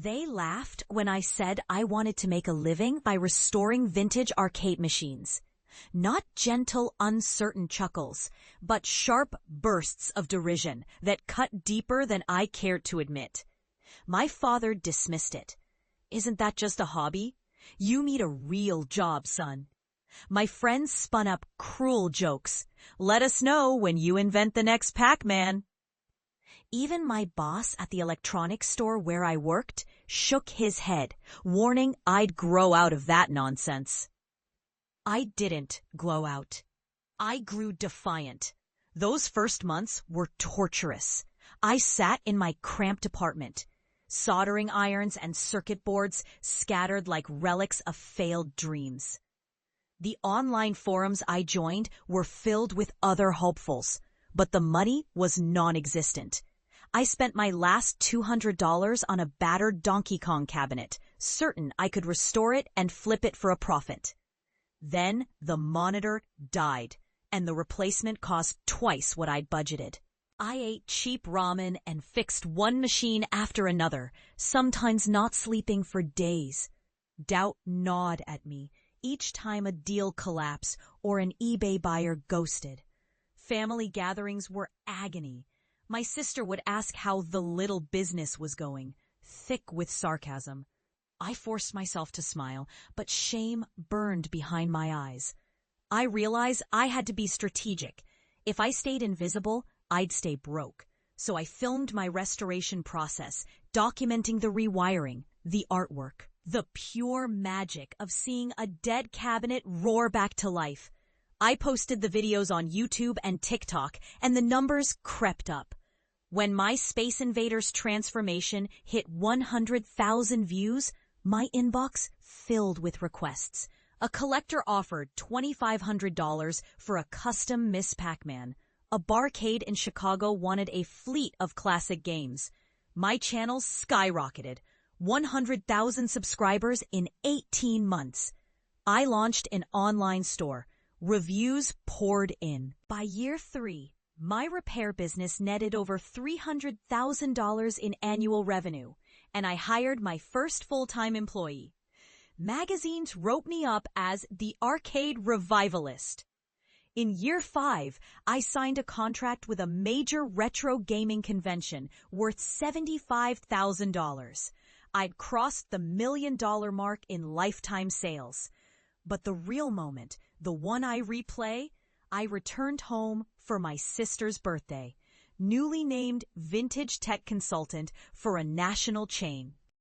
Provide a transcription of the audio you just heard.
They laughed when I said I wanted to make a living by restoring vintage arcade machines. Not gentle, uncertain chuckles, but sharp bursts of derision that cut deeper than I cared to admit. My father dismissed it. "Isn't that just a hobby? You need a real job, son." My friends spun up cruel jokes. "Let us know when you invent the next Pac-Man." Even my boss at the electronics store where I worked shook his head, warning I'd grow out of that nonsense. I didn't glow out. I grew defiant. Those first months were torturous. I sat in my cramped apartment, soldering irons and circuit boards scattered like relics of failed dreams. The online forums I joined were filled with other hopefuls, but the money was non-existent. I spent my last $200 on a battered Donkey Kong cabinet, certain I could restore it and flip it for a profit. Then the monitor died, and the replacement cost twice what I'd budgeted. I ate cheap ramen and fixed one machine after another, sometimes not sleeping for days. Doubt gnawed at me each time a deal collapsed or an eBay buyer ghosted. Family gatherings were agony. My sister would ask how the little business was going, thick with sarcasm. I forced myself to smile, but shame burned behind my eyes. I realized I had to be strategic. If I stayed invisible, I'd stay broke. So I filmed my restoration process, documenting the rewiring, the artwork, the pure magic of seeing a dead cabinet roar back to life. I posted the videos on YouTube and TikTok, and the numbers crept up. When my Space Invaders transformation hit 100,000 views, my inbox filled with requests. A collector offered $2,500 for a custom Miss Pac-Man. A barcade in Chicago wanted a fleet of classic games. My channel skyrocketed. 100,000 subscribers in 18 months. I launched an online store. Reviews poured in. By year 3, my repair business netted over $300,000 in annual revenue, and I hired my first full-time employee. Magazines wrote me up as the arcade revivalist. In year 5, I signed a contract with a major retro gaming convention worth $75,000. I'd crossed the $1 million mark in lifetime sales. But the real moment, the one I replay, I returned home for my sister's birthday, newly named vintage tech consultant for a national chain.